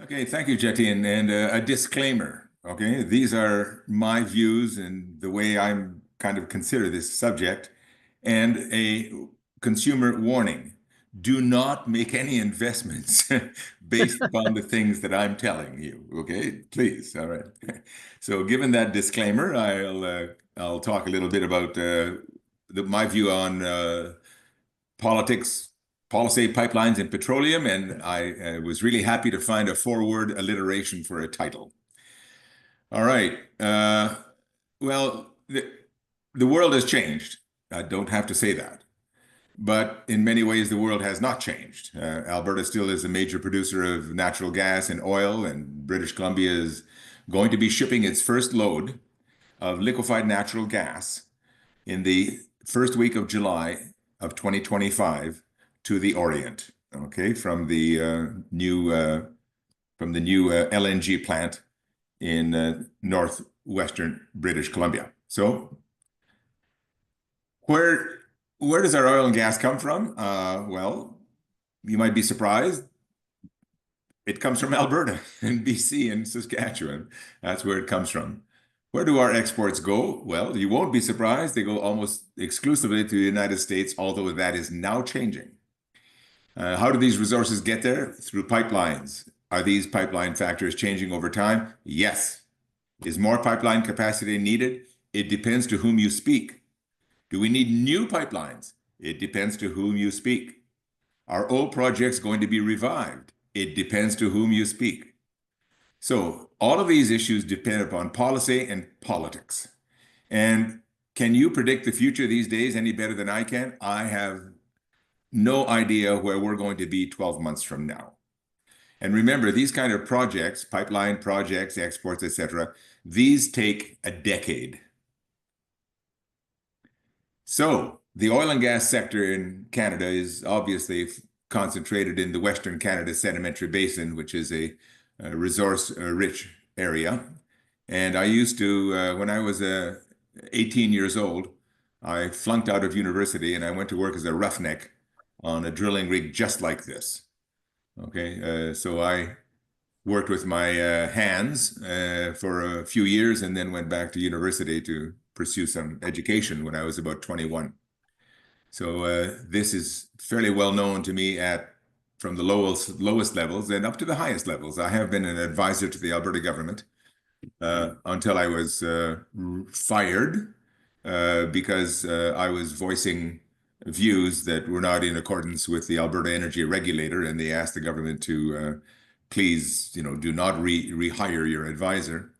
Okay, thank you, Jetty. And a disclaimer. Okay, these are my views and the way I'm kind of consider this subject, and a consumer warning. Do not make any investments based upon the things that I'm telling you. Okay, please. All right. So, given that disclaimer, I'll talk a little bit about my view on politics, policy, pipelines, and petroleum, and I was really happy to find a four-word alliteration for a title. All right. Well, the world has changed. I don't have to say that. But in many ways, the world has not changed. Alberta still is a major producer of natural gas and oil, and British Columbia is going to be shipping its first load of liquefied natural gas in the first week of July of 2025 to the Orient, okay, from the new LNG plant in northwestern British Columbia. So where where does our oil and gas come from? Well, you might be surprised. It comes from Alberta and BC and Saskatchewan. That's where it comes from. Where do our exports go? Well, you won't be surprised. They go almost exclusively to the United States, although that is now changing. How do these resources get there? Through pipelines. Are these pipeline factors changing over time? Yes. Is more pipeline capacity needed? It depends to whom you speak. Do we need new pipelines? It depends to whom you speak. Are old projects going to be revived? It depends to whom you speak. So all of these issues depend upon policy and politics. And can you predict the future these days any better than I can? I have no idea where we're going to be 12 months from now. And remember, these kind of projects, pipeline projects, exports, etc., these take a decade. So the oil and gas sector in Canada is obviously concentrated in the Western Canada Sedimentary Basin, which is a resource-rich area. And I used to, when I was 18 years old, I flunked out of university and I went to work as a roughneck on a drilling rig just like this. Okay, so I worked with my hands for a few years and then went back to university to pursue some education when I was about 21. So this is fairly well known to me from the lowest levels and up to the highest levels. I have been an advisor to the Alberta government until I was fired because I was voicing views that were not in accordance with the Alberta Energy Regulator, and they asked the government to please, do not rehire your advisor.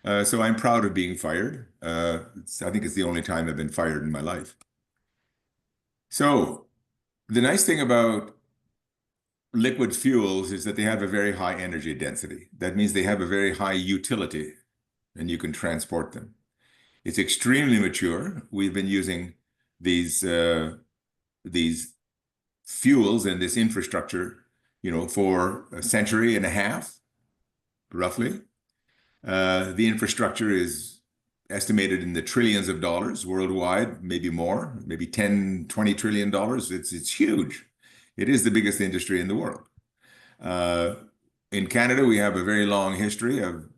So I'm proud of being fired. I think it's the only time I've been fired in my life. So the nice thing about liquid fuels is that they have a very high energy density. That means they have a very high utility and you can transport them. It's extremely mature. We've been using these fuels and this infrastructure, for a century and a half, roughly. The infrastructure is estimated in the trillions of dollars worldwide, maybe more, maybe 10, 20 trillion dollars. It's huge. It is the biggest industry in the world. In Canada, we have a very long history of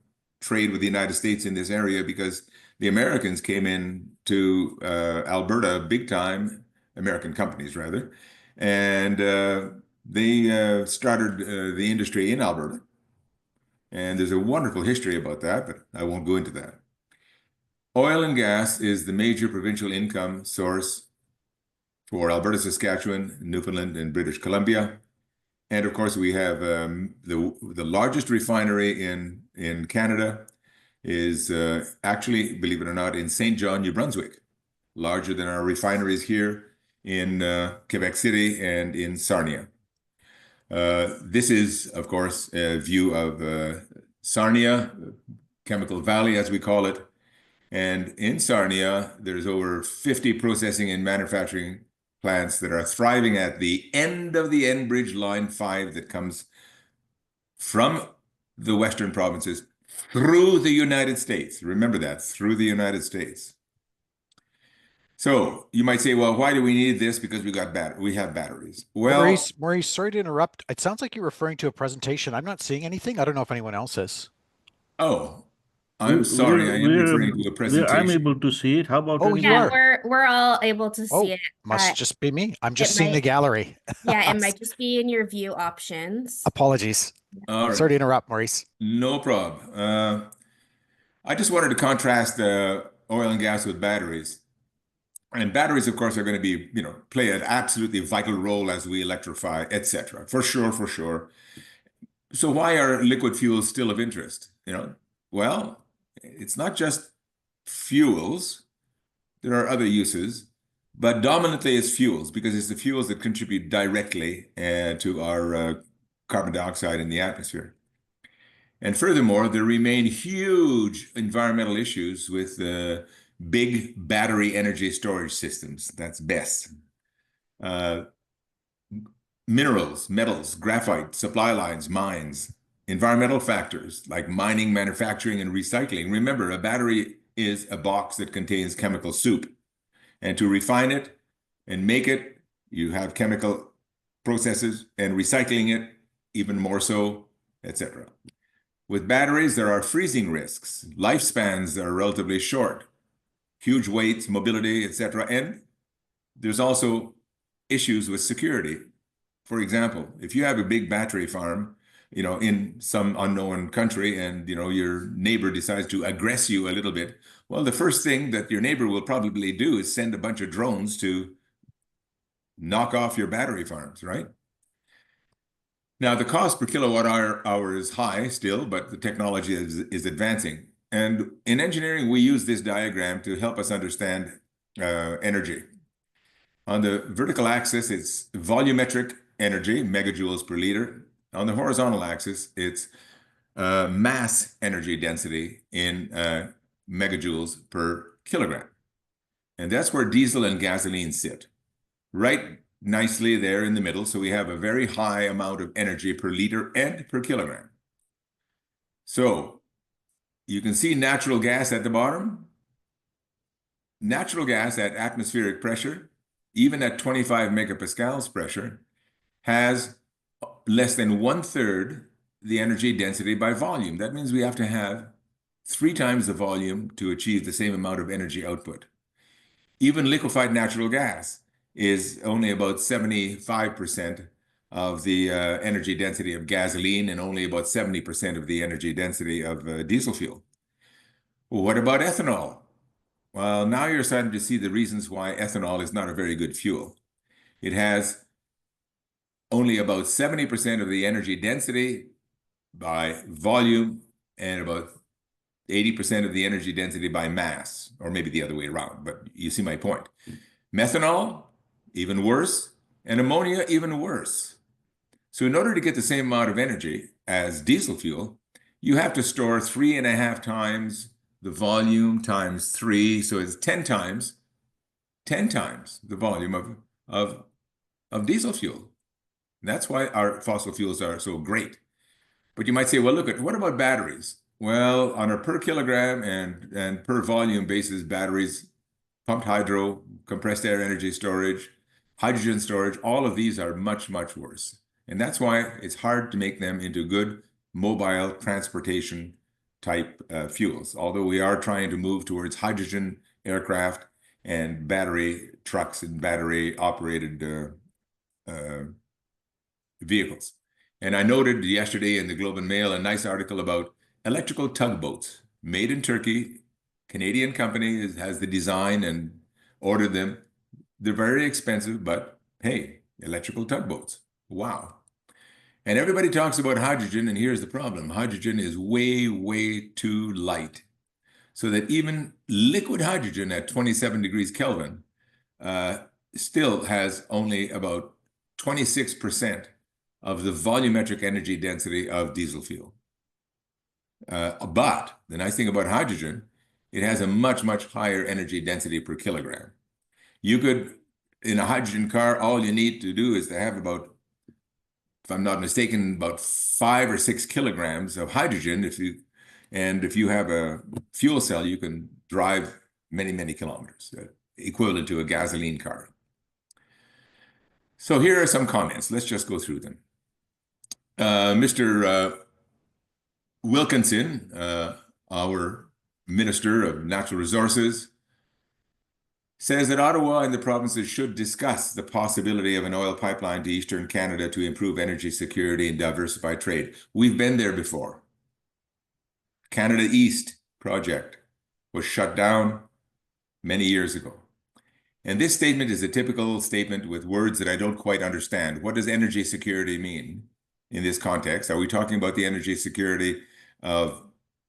trade with the United States in this area because the Americans came in to Alberta big time, American companies rather, and they started the industry in Alberta. And there's a wonderful history about that, but I won't go into that. Oil and gas is the major provincial income source for Alberta, Saskatchewan, Newfoundland, and British Columbia. And of course, we have the largest refinery in Canada is actually, believe it or not, in St. John, New Brunswick, larger than our refineries here in Quebec City and in Sarnia. This is, of course, a view of Sarnia, Chemical Valley, as we call it. And in Sarnia, there's over 50 processing and manufacturing plants that are thriving at the end of the Enbridge Line 5 that comes from the Western provinces through the United States. Remember that, through the United States. So you might say, well, why do we need this? Because we have batteries. Well, Maurice, sorry to interrupt. It sounds like you're referring to a presentation. I'm not seeing anything. I don't know if anyone else is. oh, We, I'm sorry. I am referring to a I'm presentation. able to see it. How about Oh, you anyone Yeah, else? are. we're all able to see Oh, it. must just be me. I'm It just seeing the might, gallery. yeah, it might just be in your view options. Apologies. All right. Sorry to interrupt, Maurice. No problem. I just wanted to contrast oil and gas with batteries. And batteries, of course, are going to be, play an absolutely vital role as we electrify, etc. For sure, for sure. So why are liquid fuels still of interest? Well, it's not just fuels. There are other uses, but dominantly it's fuels because it's the fuels that contribute directly to our carbon dioxide in the atmosphere. And furthermore, there remain huge environmental issues with big battery energy storage systems. That's BESS. Uh, Minerals, metals, graphite, supply lines, mines, environmental factors like mining, manufacturing, and recycling. Remember, a battery is a box that contains chemical soup. And to refine it and make it, you have chemical processes and recycling it, even more so, etc. With batteries, there are freezing risks. Lifespans are relatively short, huge weights, mobility, etc. And there's also issues with security. For example, if you have a big battery farm, in some unknown country and, your neighbor decides to aggress you a little bit, well, the first thing that your neighbor will probably do is send a bunch of drones to knock off your battery farms, right? Now, the cost per kilowatt hour is high still, but the technology is advancing. And in engineering, we use this diagram to help us understand energy. On the vertical axis, it's volumetric energy, megajoules per liter. On the horizontal axis, it's mass energy density in megajoules per kilogram. And that's where diesel and gasoline sit, right nicely there in the middle. So we have a very high amount of energy per liter and per kilogram. So you can see natural gas at the bottom. Natural gas at atmospheric pressure, even at 25 megapascals pressure, has less than 1/3 the energy density by volume. That means we have to have 3 times the volume to achieve the same amount of energy output. Even liquefied natural gas is only about 75% of the energy density of gasoline and only about 70% of the energy density of diesel fuel. Well, what about ethanol? Well, now you're starting to see the reasons why ethanol is not a very good fuel. It has only about 70% of the energy density by volume and about 80% of the energy density by mass, or maybe the other way around, but you see my point. Methanol, even worse, and ammonia, even worse. So in order to get the same amount of energy as diesel fuel, you have to store 3.5 times the volume times 3, so it's 10 times the volume of diesel fuel. That's why our fossil fuels are so great. But you might say, well, look, what about batteries? Well, on a per kilogram and per volume basis, batteries, pumped hydro, compressed air energy storage, hydrogen storage, all of these are much, much worse. And that's why it's hard to make them into good mobile transportation type fuels. Although we are trying to move towards hydrogen aircraft and battery trucks and battery operated vehicles. And I noted yesterday in the Globe and Mail a nice article about electrical tugboats made in Turkey. Canadian company has the design and ordered them. They're very expensive, but hey, electrical tugboats. Wow. And everybody talks about hydrogen, and here's the problem. Hydrogen is way, way too light. So that even liquid hydrogen at 27 degrees Kelvin still has only about 26% of the volumetric energy density of diesel fuel. But the nice thing about hydrogen, it has a much, much higher energy density per kilogram. You could, in a hydrogen car, all you need to do is to have about, if I'm not mistaken, about 5 or 6 kilograms of hydrogen. If you have a fuel cell, you can drive many, many kilometers. equivalent to a gasoline car. So here are some comments. Let's just go through them. Mr. Wilkinson, our Minister of Natural Resources, says that Ottawa and the provinces should discuss the possibility of an oil pipeline to Eastern Canada to improve energy security and diversify trade. We've been there before. Canada East project was shut down many years ago. And this statement is a typical statement with words that I don't quite understand. What does energy security mean in this context? Are we talking about the energy security of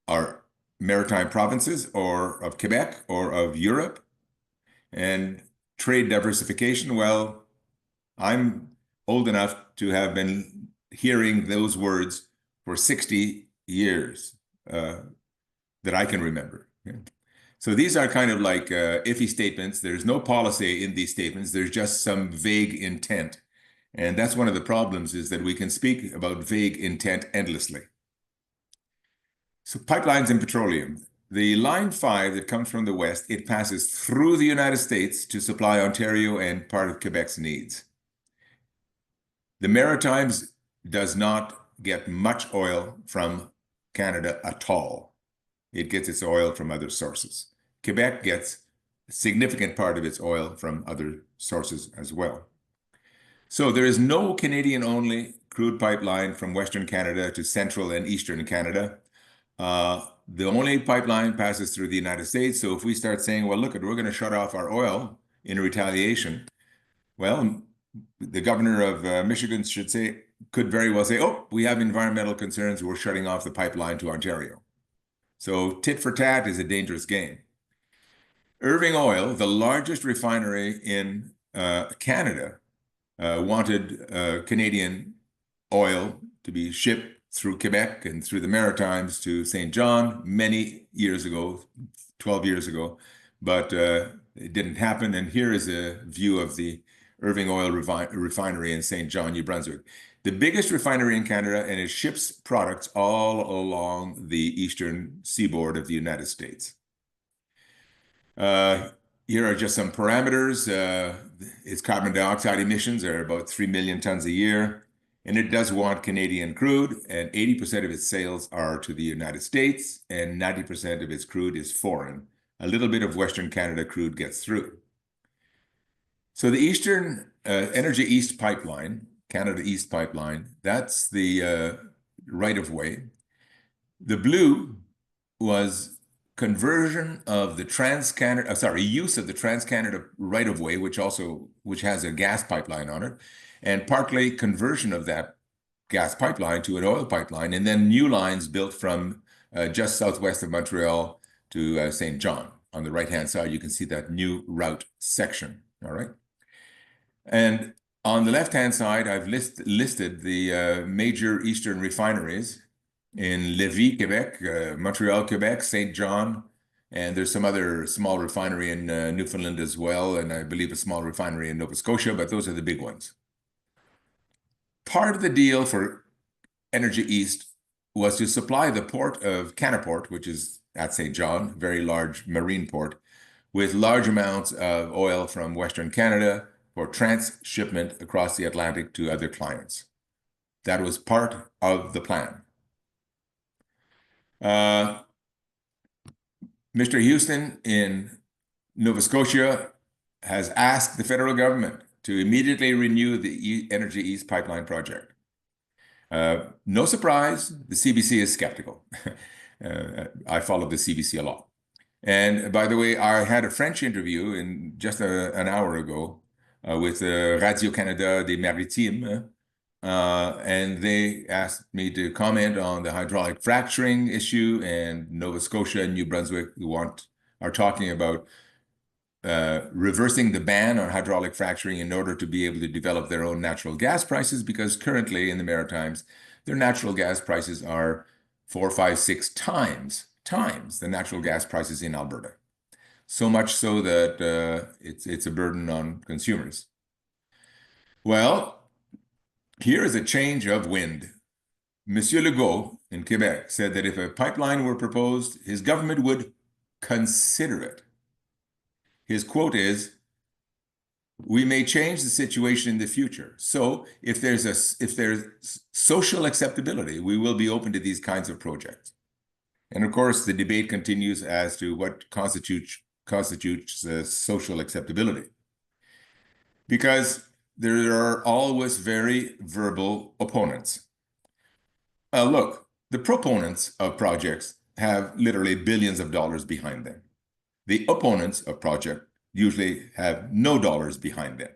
our maritime provinces or of Quebec or of Europe? And trade diversification, well, I'm old enough to have been hearing those words for 60 years that I can remember. Yeah. So these are kind of like iffy statements. There's no policy in these statements. There's just some vague intent. And that's one of the problems, is that we can speak about vague intent endlessly. So pipelines and petroleum. The Line 5 that comes from the west, it passes through the United States to supply Ontario and part of Quebec's needs. The Maritimes does not get much oil from Canada at all. It gets its oil from other sources. Quebec gets a significant part of its oil from other sources as well. So there is no Canadian-only crude pipeline from Western Canada to Central and Eastern Canada. The only pipeline passes through the United States. So if we start saying, well, look, we're going to shut off our oil in retaliation, well, the governor of Michigan could very well say, oh, we have environmental concerns, we're shutting off the pipeline to Ontario. So tit for tat is a dangerous game. Irving Oil, the largest refinery in Canada, wanted Canadian oil to be shipped through Quebec and through the Maritimes to St. John many years ago, 12 years ago, but it didn't happen. And here is a view of the Irving Oil refinery in St. John, New Brunswick. The biggest refinery in Canada, and it ships products all along the eastern seaboard of the United States. Here are just some parameters. Its carbon dioxide emissions are about 3 million tons a year. And it does want Canadian crude, and 80% of its sales are to the United States, and 90% of its crude is foreign. A little bit of Western Canada crude gets through. So the Eastern Energy East Pipeline, Canada East Pipeline, that's the right-of-way. The blue was conversion of the use of the Trans-Canada right-of-way, which has a gas pipeline on it, and partly conversion of that gas pipeline to an oil pipeline, and then new lines built from just southwest of Montreal to St. John. On the right-hand side, you can see that new route section, all right? And on the left-hand side, I've listed the major eastern refineries in Lévis, Quebec, Montreal, Quebec, St. John, and there's some other small refinery in Newfoundland as well, and I believe a small refinery in Nova Scotia, but those are the big ones. Part of the deal for Energy East was to supply the port of Canaport, which is at St. John, very large marine port, with large amounts of oil from Western Canada for transshipment across the Atlantic to other clients. That was part of the plan. Mr. Houston in Nova Scotia has asked the federal government to immediately renew the Energy East pipeline project. No surprise, the CBC is skeptical. I followed the CBC a lot. And by the way, I had a French interview in just an hour ago with Radio-Canada des Maritimes, and they asked me to comment on the hydraulic fracturing issue, and Nova Scotia and New Brunswick are talking about reversing the ban on hydraulic fracturing in order to be able to develop their own natural gas prices, because currently in the Maritimes, their natural gas prices are 4, 5, 6 times the natural gas prices in Alberta. So much so that it's a burden on consumers. Well, here is a change of wind. Monsieur Legault in Quebec said that if a pipeline were proposed, his government would consider it. His quote is, "We may change the situation in the future. So if there's social acceptability, we will be open to these kinds of projects." And of course, the debate continues as to what constitutes social acceptability, because there are always very verbal opponents. Look, the proponents of projects have literally billions of dollars behind them. The opponents of projects usually have no dollars behind them,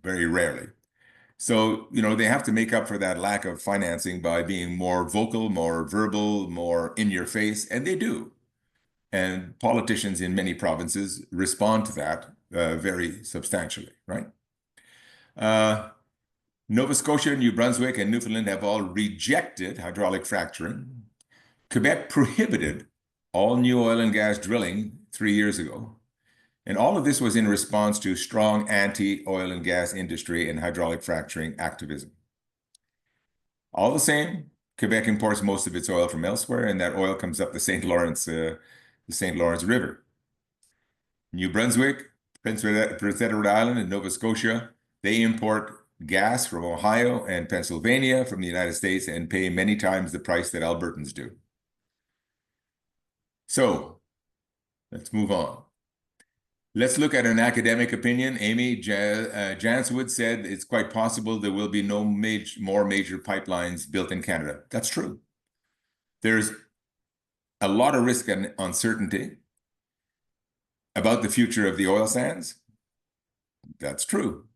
very rarely. So, they have to make up for that lack of financing by being more vocal, more verbal, more in your face, and they do. And politicians in many provinces respond to that very substantially, right? Nova Scotia, New Brunswick, and Newfoundland have all rejected hydraulic fracturing. Quebec prohibited all new oil and gas drilling 3 years ago. And all of this was in response to strong anti-oil and gas industry and hydraulic fracturing activism. All the same, Quebec imports most of its oil from elsewhere, and that oil comes up the St. Lawrence River. New Brunswick, Prince Edward Island, and Nova Scotia, they import gas from Ohio and Pennsylvania from the United States and pay many times the price that Albertans do. So let's move on. Let's look at an academic opinion. Amy Janswood said it's quite possible there will be no more major pipelines built in Canada. That's true. There's a lot of risk and uncertainty about the future of the oil sands. That's true.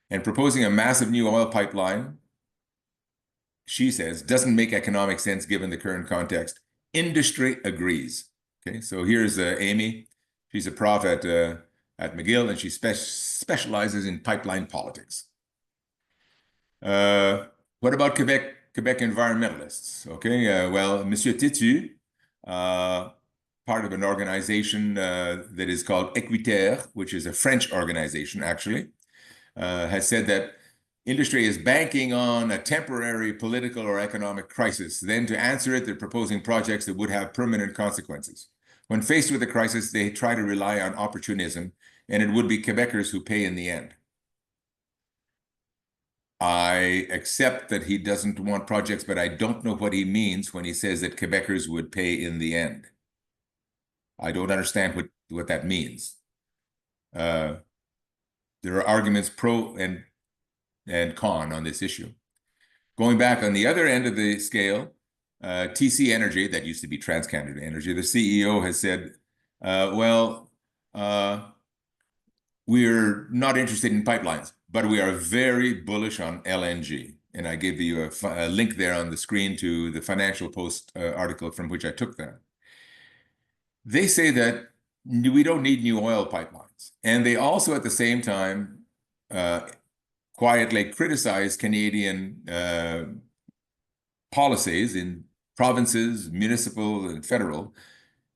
And proposing a massive new oil pipeline, she says, doesn't make economic sense given the current context. Industry agrees. Okay, so here's Amy. She's a prof at McGill, and she specializes in pipeline politics. What about Quebec environmentalists? Okay, well, Monsieur Titu, part of an organization that is called Equiterre, which is a French organization, actually, has said that industry is banking on a temporary political or economic crisis. Then to answer it, they're proposing projects that would have permanent consequences. When faced with a crisis, they try to rely on opportunism, and it would be Quebecers who pay in the end. I accept that he doesn't want projects, but I don't know what he means when he says that Quebecers would pay in the end. I don't understand what that means. There are arguments pro and con on this issue. Going back on the other end of the scale, TC Energy, that used to be TransCanada Energy, the CEO has said, we're not interested in pipelines, but we are very bullish on LNG. And I gave you a link there on the screen to the Financial Post article from which I took that. They say that we don't need new oil pipelines. And they also, at the same time, quietly criticize Canadian policies in provinces, municipal and federal,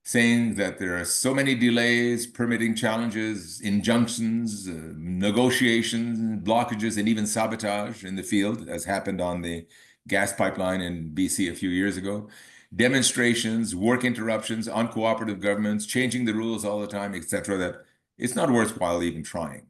saying that there are so many delays, permitting challenges, injunctions, negotiations, blockages, and even sabotage in the field, as happened on the gas pipeline in BC a few years ago. Demonstrations, work interruptions, uncooperative governments, changing the rules all the time, etc., that it's not worthwhile even trying.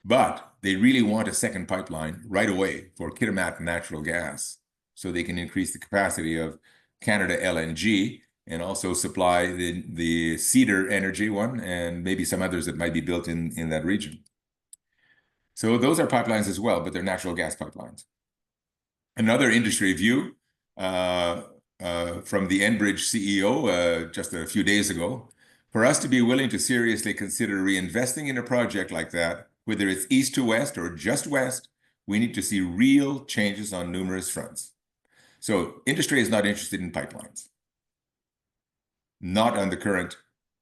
But they really want a second pipeline right away for Kitimat natural gas, so they can increase the capacity of Canada LNG and also supply the Cedar Energy one and maybe some others that might be built in that region. So those are pipelines as well, but they're natural gas pipelines. Another industry view from the Enbridge CEO just a few days ago, for us to be willing to seriously consider reinvesting in a project like that, whether it's east to west or just west, we need to see real changes on numerous fronts. So industry is not interested in pipelines, not on the current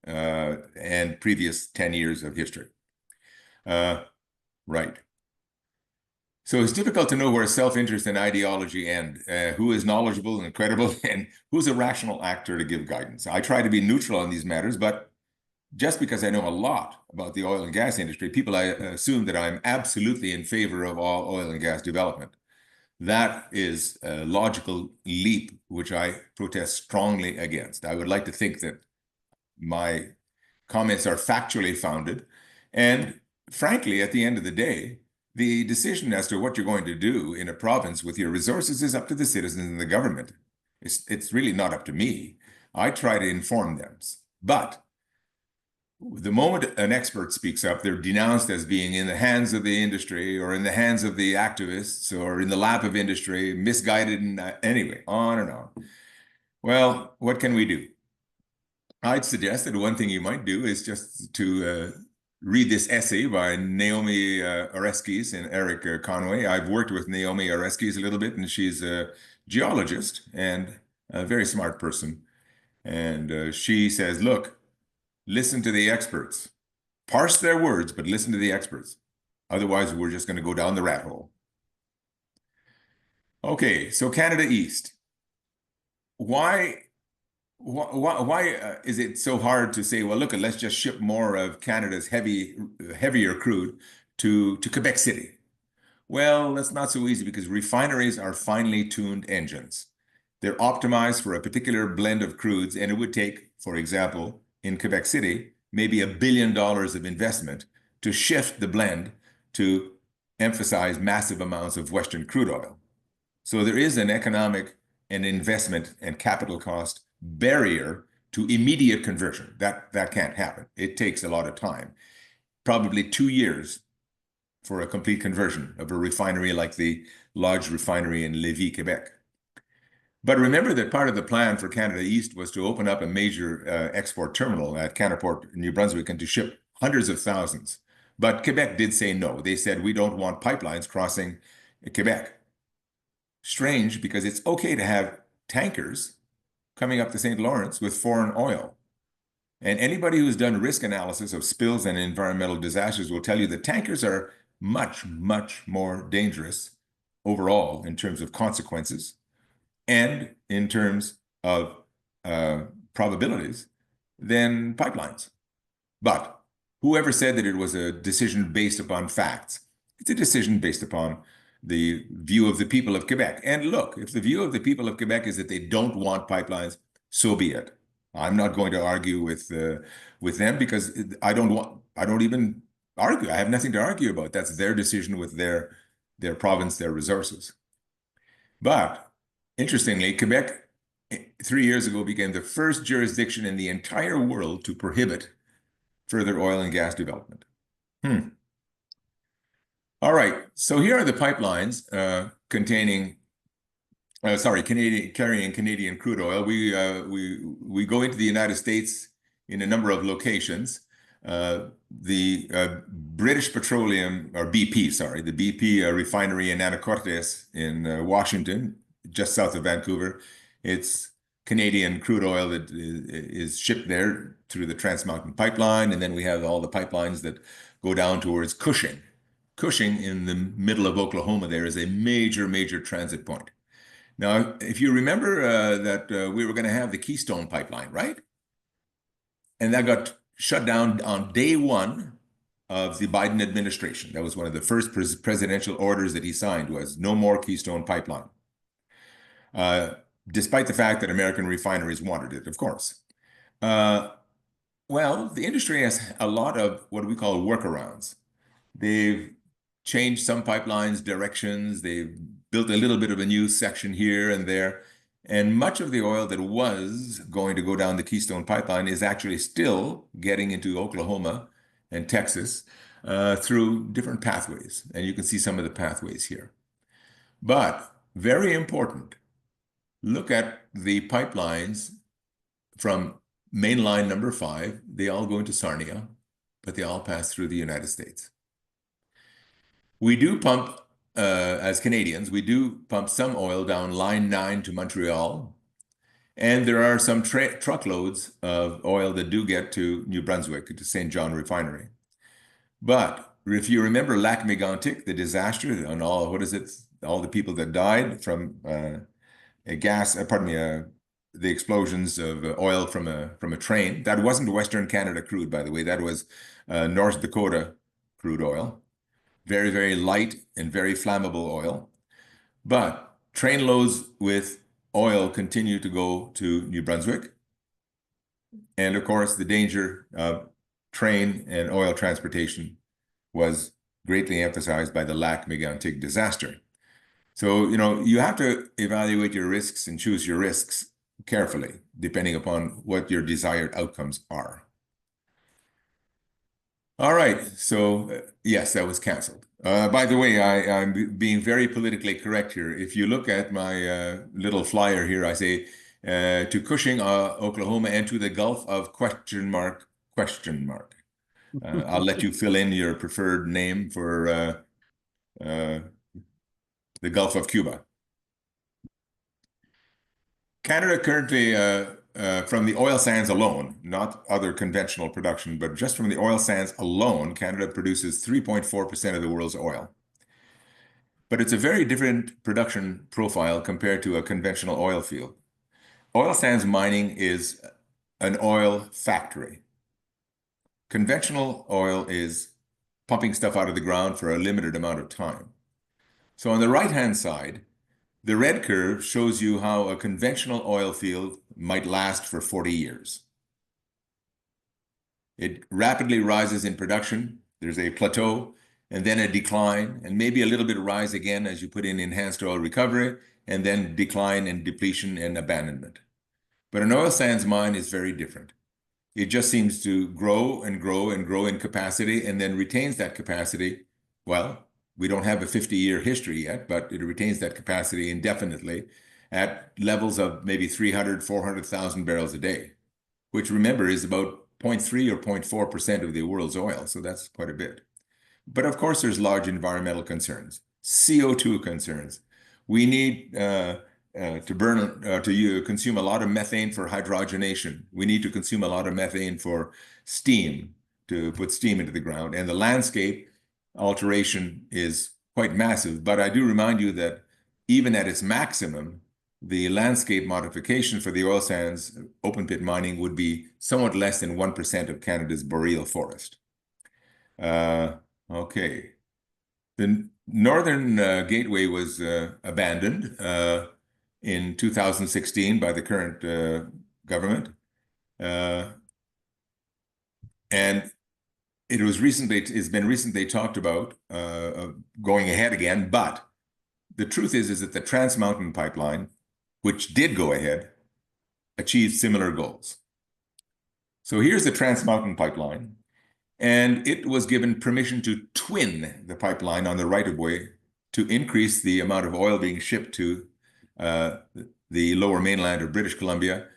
and previous 10 years of history. Right. So it's difficult to know where self-interest and ideology end, who is knowledgeable and credible, and who's a rational actor to give guidance. I try to be neutral on these matters, but just because I know a lot about the oil and gas industry, people assume that I'm absolutely in favor of all oil and gas development. That is a logical leap, which I protest strongly against. I would like to think that my comments are factually founded. And frankly, at the end of the day, the decision as to what you're going to do in a province with your resources is up to the citizens and the government. It's really not up to me. I try to inform them. But the moment an expert speaks up, they're denounced as being in the hands of the industry or in the hands of the activists or in the lap of industry, misguided, and anyway, on and on. Well, what can we do? I'd suggest that one thing you might do is just to read this essay by Naomi Oreskes and Eric Conway. I've worked with Naomi Oreskes a little bit, and she's a geologist and a very smart person. And she says, look, listen to the experts. Parse their words, but listen to the experts. Otherwise, we're just going to go down the rat hole. Okay, so Canada East. Why is it so hard to say, well, look, let's just ship more of Canada's heavier crude to Quebec City? Well, that's not so easy because refineries are finely tuned engines. They're optimized for a particular blend of crudes, and it would take, for example, in Quebec City, maybe $1 billion of investment to shift the blend to emphasize massive amounts of Western crude oil. So there is an economic and investment and capital cost barrier to immediate conversion. That can't happen. It takes a lot of time, probably 2 years for a complete conversion of a refinery like the large refinery in Lévis, Quebec. But remember that part of the plan for Canada East was to open up a major export terminal at Canaport, New Brunswick, and to ship hundreds of thousands. But Quebec did say no. They said, we don't want pipelines crossing Quebec. Strange, because it's okay to have tankers coming up the St. Lawrence with foreign oil. And anybody who's done risk analysis of spills and environmental disasters will tell you that tankers are much, much more dangerous overall in terms of consequences and in terms of probabilities than pipelines. But whoever said that it was a decision based upon facts, it's a decision based upon the view of the people of Quebec. And look, if the view of the people of Quebec is that they don't want pipelines, so be it. I'm not going to argue with them because I don't even argue. I have nothing to argue about. That's their decision with their province, their resources. But interestingly, Quebec 3 years ago became the first jurisdiction in the entire world to prohibit further oil and gas development. All right, so here are the pipelines carrying Canadian crude oil. We go into the United States in a number of locations. The British Petroleum, or BP, sorry, the BP refinery in Anacortes in Washington, just south of Vancouver. It's Canadian crude oil that is shipped there through the Trans Mountain Pipeline, and then we have all the pipelines that go down towards Cushing. Cushing in the middle of Oklahoma there is a major, major transit point. Now, if you remember that we were going to have the Keystone Pipeline, right? And that got shut down on day one of the Biden administration. That was one of the first presidential orders that he signed, was no more Keystone Pipeline. Despite the fact that American refineries wanted it, of course. Well, the industry has a lot of what we call workarounds. They've changed some pipelines' directions. They've built a little bit of a new section here and there. And much of the oil that was going to go down the Keystone Pipeline is actually still getting into Oklahoma and Texas through different pathways. And you can see some of the pathways here. But very important, look at the pipelines from main line number 5. They all go into Sarnia, but they all pass through the United States. We do pump, as Canadians, we do pump some oil down line 9 to Montreal. And there are some truckloads of oil that do get to New Brunswick, to St. John Refinery. But if you remember Lac Mégantic, the disaster, and all the people that died from the explosions of oil from a train. That wasn't Western Canada crude, by the way. That was North Dakota crude oil. Very, very light and very flammable oil. But train loads with oil continue to go to New Brunswick. And of course, the danger of train and oil transportation was greatly emphasized by the Lac Mégantic disaster. So, you have to evaluate your risks and choose your risks carefully, depending upon what your desired outcomes are. All right, so yes, that was canceled. By the way, I'm being very politically correct here. If you look at my little flyer here, I say to Cushing, Oklahoma, and to the Gulf of ? I'll let you fill in your preferred name for the Gulf of Cuba. Canada currently, from the oil sands alone, not other conventional production, but just from the oil sands alone, Canada produces 3.4% of the world's oil. But it's a very different production profile compared to a conventional oil field. Oil sands mining is an oil factory. Conventional oil is pumping stuff out of the ground for a limited amount of time. So on the right-hand side, the red curve shows you how a conventional oil field might last for 40 years. It rapidly rises in production. There's a plateau and then a decline and maybe a little bit of rise again as you put in enhanced oil recovery, and then decline and depletion and abandonment. But an oil sands mine is very different. It just seems to grow and grow and grow in capacity and then retains that capacity. Well, we don't have a 50-year history yet, but it retains that capacity indefinitely at levels of maybe 300, 400,000 barrels a day, which remember is about 0.3 or 0.4% of the world's oil. So that's quite a bit. But of course, there's large environmental concerns, CO2 concerns. We need to consume a lot of methane for hydrogenation. We need to consume a lot of methane for steam, to put steam into the ground. And the landscape alteration is quite massive. But I do remind you that even at its maximum, the landscape modification for the oil sands open pit mining would be somewhat less than 1% of Canada's boreal forest. Okay. The Northern Gateway was abandoned in 2016 by the current government. And it's been recently talked about going ahead again, but the truth is that the Trans Mountain Pipeline, which did go ahead, achieved similar goals. So here's the Trans Mountain Pipeline, and it was given permission to twin the pipeline on the right-of-way to increase the amount of oil being shipped to the lower mainland of British Columbia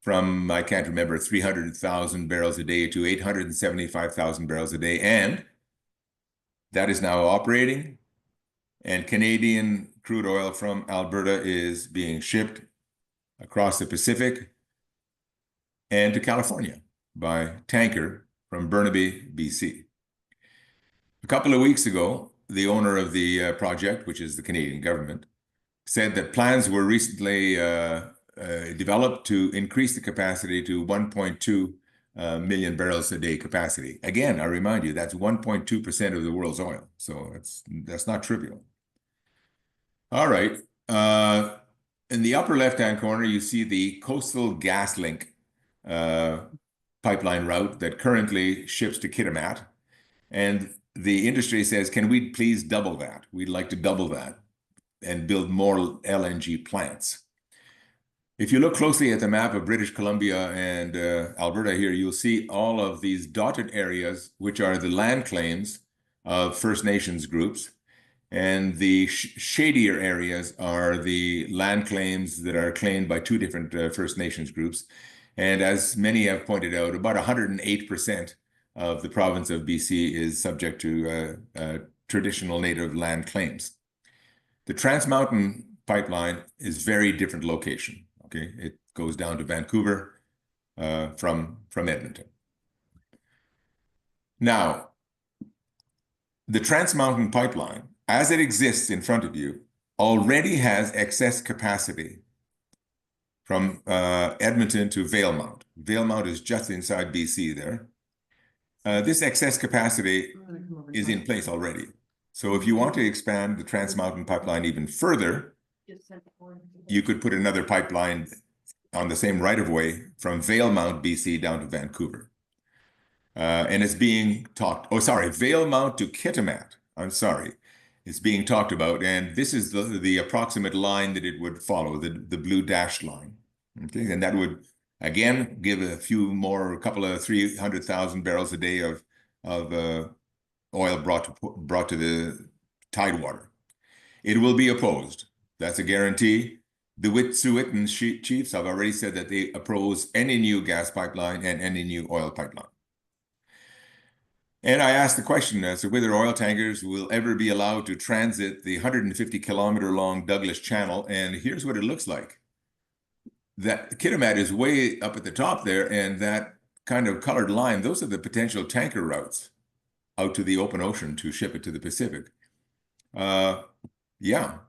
from, I can't remember, 300,000 barrels a day to 875,000 barrels a day. And that is now operating. And Canadian crude oil from Alberta is being shipped across the Pacific and to California by tanker from Burnaby, BC. A couple of weeks ago, the owner of the project, which is the Canadian government, said that plans were recently developed to increase the capacity to 1.2 million barrels a day capacity. Again, I remind you, that's 1.2% of the world's oil. So that's not trivial. All right. In the upper left-hand corner, you see the Coastal GasLink pipeline route that currently ships to Kitimat. And the industry says, can we please double that? We'd like to double that and build more LNG plants. If you look closely at the map of British Columbia and Alberta here, you'll see all of these dotted areas, which are the land claims of First Nations groups. And the shadier areas are the land claims that are claimed by two different First Nations groups. And as many have pointed out, about 108% of the province of BC is subject to traditional native land claims. The Trans Mountain Pipeline is very different location. Okay, it goes down to Vancouver from Edmonton. Now, the Trans Mountain Pipeline, as it exists in front of you, already has excess capacity from Edmonton to Valemount. Valemount is just inside BC there. This excess capacity is in place already. So if you want to expand the Trans Mountain Pipeline even further, you could put another pipeline on the same right-of-way from Valemount, BC down to Vancouver. And it's being talked, oh, sorry, Valemount to Kitimat. I'm sorry. It's being talked about. And this is the approximate line that it would follow, the blue dashed line. Okay. And that would, again, give a few more, a couple of 300,000 barrels a day of oil brought to the tidewater. It will be opposed. That's a guarantee. The Wet'suwet'en chiefs have already said that they oppose any new gas pipeline and any new oil pipeline. And I asked the question as to whether oil tankers will ever be allowed to transit the 150-kilometer long Douglas Channel. And here's what it looks like. That Kitimat is way up at the top there, and that kind of colored line, those are the potential tanker routes out to the open ocean to ship it to the Pacific. Yeah,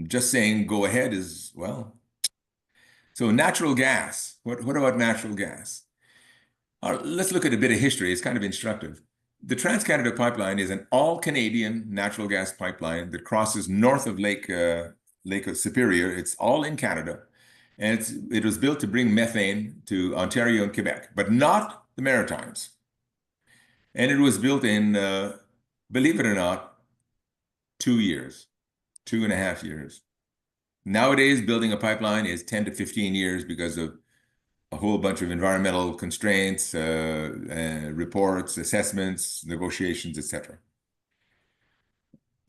just saying go ahead is, well. So natural gas, what about natural gas? Let's look at a bit of history. It's kind of instructive. The Trans-Canada Pipeline is an all-Canadian natural gas pipeline that crosses north of Lake Superior. It's all in Canada. And it was built to bring methane to Ontario and Quebec, but not the Maritimes. And it was built in, believe it or not, 2 years, 2.5 years. Nowadays, building a pipeline is 10 to 15 years because of a whole bunch of environmental constraints, reports, assessments, negotiations, etc.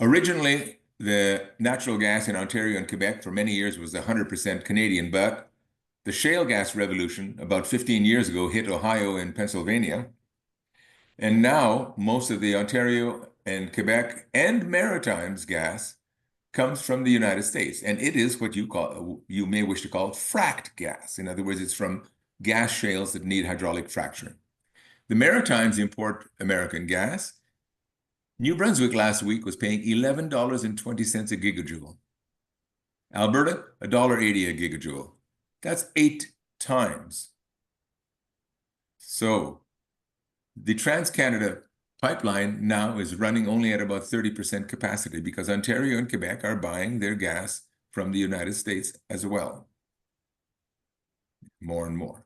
Originally, the natural gas in Ontario and Quebec for many years was 100% Canadian, but the shale gas revolution about 15 years ago hit Ohio and Pennsylvania. And now most of the Ontario and Quebec and Maritimes gas comes from the United States. And it is what you may wish to call fracked gas. In other words, it's from gas shales that need hydraulic fracturing. The Maritimes import American gas. New Brunswick last week was paying $11.20 a gigajoule. Alberta, $1.80 a gigajoule. That's 8 times. So the Trans-Canada Pipeline now is running only at about 30% capacity because Ontario and Quebec are buying their gas from the United States as well. More and more.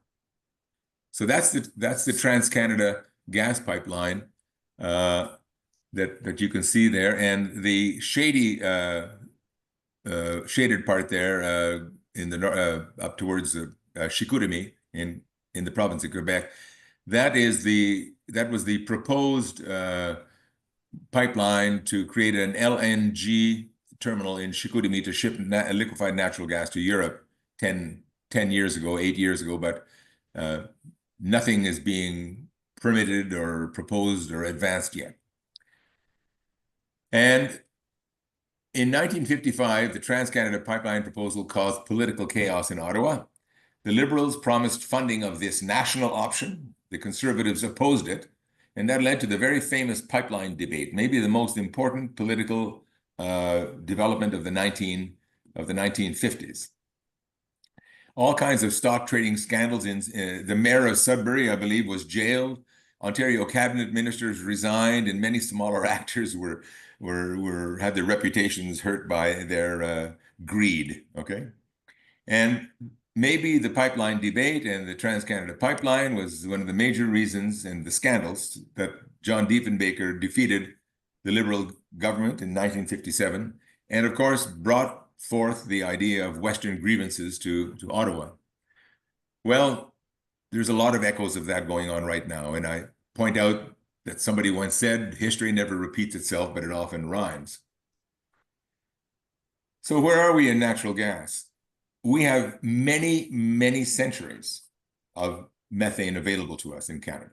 So that's the Trans-Canada gas pipeline that you can see there, and the shaded part there in the up towards Chicoutimi in the province of Quebec. That was the proposed pipeline to create an LNG terminal in Chicoutimi to ship liquefied natural gas to Europe 10 years ago, 8 years ago, but nothing is being permitted or proposed or advanced yet. And in 1955, the Trans-Canada Pipeline proposal caused political chaos in Ottawa. The Liberals promised funding of this national option. The Conservatives opposed it, and that led to the very famous pipeline debate, maybe the most important political development of the 1950s. All kinds of stock trading scandals. The mayor of Sudbury, I believe, was jailed. Ontario cabinet ministers resigned, and many smaller actors had their reputations hurt by their greed. Okay, and maybe the pipeline debate and the Trans-Canada Pipeline was one of the major reasons and the scandals that John Diefenbaker defeated the Liberal government in 1957, and of course brought forth the idea of Western grievances to Ottawa. Well, there's a lot of echoes of that going on right now, and I point out that somebody once said, history never repeats itself, but it often rhymes. So where are we in natural gas? We have many, many centuries of methane available to us in Canada.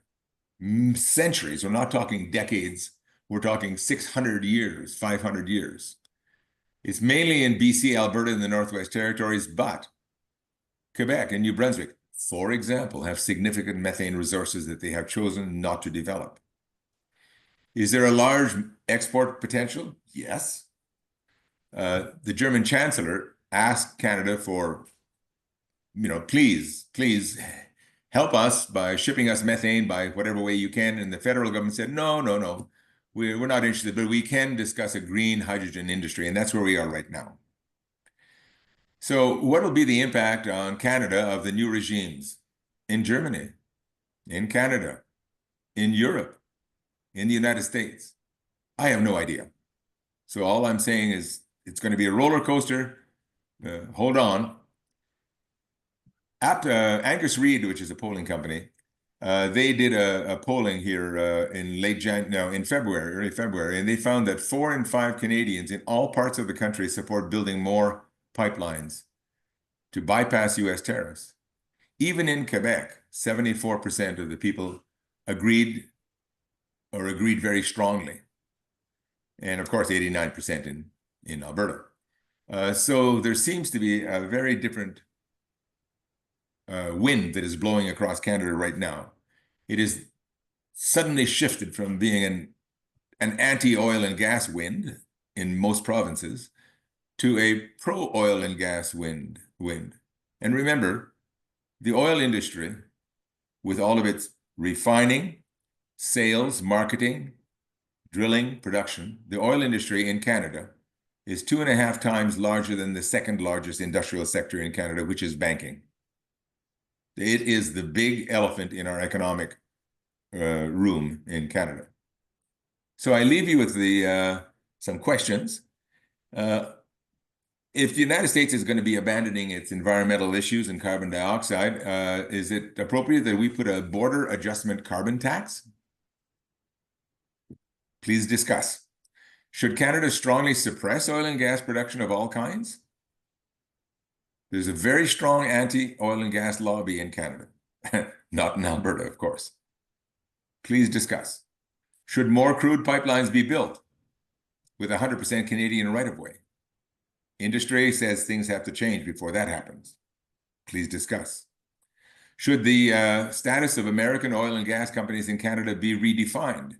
Centuries, we're not talking decades, we're talking 600 years, 500 years. It's mainly in BC, Alberta, and the Northwest Territories, but Quebec and New Brunswick, for example, have significant methane resources that they have chosen not to develop. Is there a large export potential? Yes. The German Chancellor asked Canada for, please help us by shipping us methane by whatever way you can. And the federal government said, no, we're not interested, but we can discuss a green hydrogen industry. And that's where we are right now. So what will be the impact on Canada of the new regimes in Germany? in Canada, in Europe, in the United States? I have no idea. So all I'm saying is it's going to be a roller coaster. Hold on. Angus Reid, which is a polling company, they did a polling here in February, early February, and they found that 4 in 5 Canadians in all parts of the country support building more pipelines to bypass U.S. tariffs. Even in Quebec, 74% of the people agreed very strongly. And of course, 89% in Alberta. So there seems to be a very different wind that is blowing across Canada right now. It is suddenly shifted from being an anti-oil and gas wind in most provinces to a pro-oil and gas wind. And remember, the oil industry, with all of its refining, sales, marketing, drilling, production, the oil industry in Canada is 2.5 times larger than the second largest industrial sector in Canada, which is banking. It is the big elephant in our economic room in Canada. So I leave you with some questions. If the United States is going to be abandoning its environmental issues and carbon dioxide, is it appropriate that we put a border adjustment carbon tax? Please discuss. Should Canada strongly suppress oil and gas production of all kinds? There's a very strong anti-oil and gas lobby in Canada, not in Alberta, of course. Please discuss. Should more crude pipelines be built with 100% Canadian right-of-way? Industry says things have to change before that happens. Please discuss. Should the status of American oil and gas companies in Canada be redefined?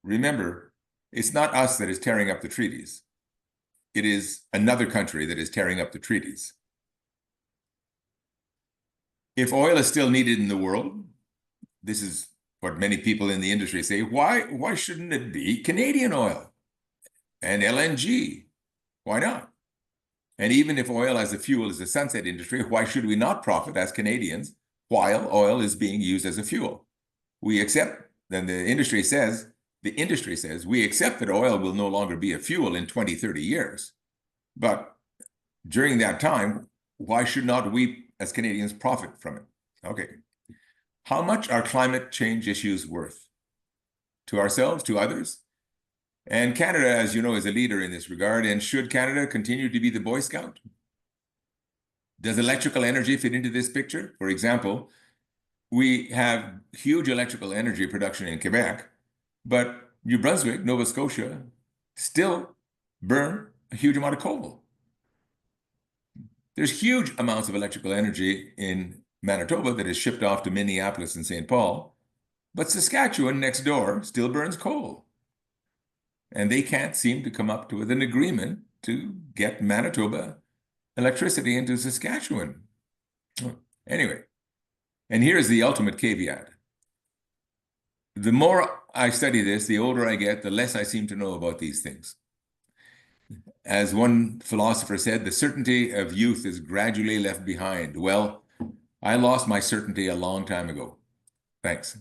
Remember, it's not us that is tearing up the treaties. It is another country that is tearing up the treaties. If oil is still needed in the world, this is what many people in the industry say, why shouldn't it be Canadian oil and LNG? Why not? And even if oil as a fuel is a sunset industry, why should we not profit as Canadians while oil is being used as a fuel? We accept, then the industry says, we accept that oil will no longer be a fuel in 20, 30 years. But during that time, why should not we as Canadians profit from it? Okay. How much are climate change issues worth? To ourselves, to others? And Canada, as you know, is a leader in this regard. And should Canada continue to be the Boy Scout? Does electrical energy fit into this picture? For example, we have huge electrical energy production in Quebec, but New Brunswick, Nova Scotia, still burn a huge amount of coal. There's huge amounts of electrical energy in Manitoba that is shipped off to Minneapolis and St. Paul, but Saskatchewan next door still burns coal. And they can't seem to come up with an agreement to get Manitoba electricity into Saskatchewan. Anyway, and here's the ultimate caveat. The more I study this, the older I get, the less I seem to know about these things. As one philosopher said, the certainty of youth is gradually left behind. Well, I lost my certainty a long time ago. Thanks.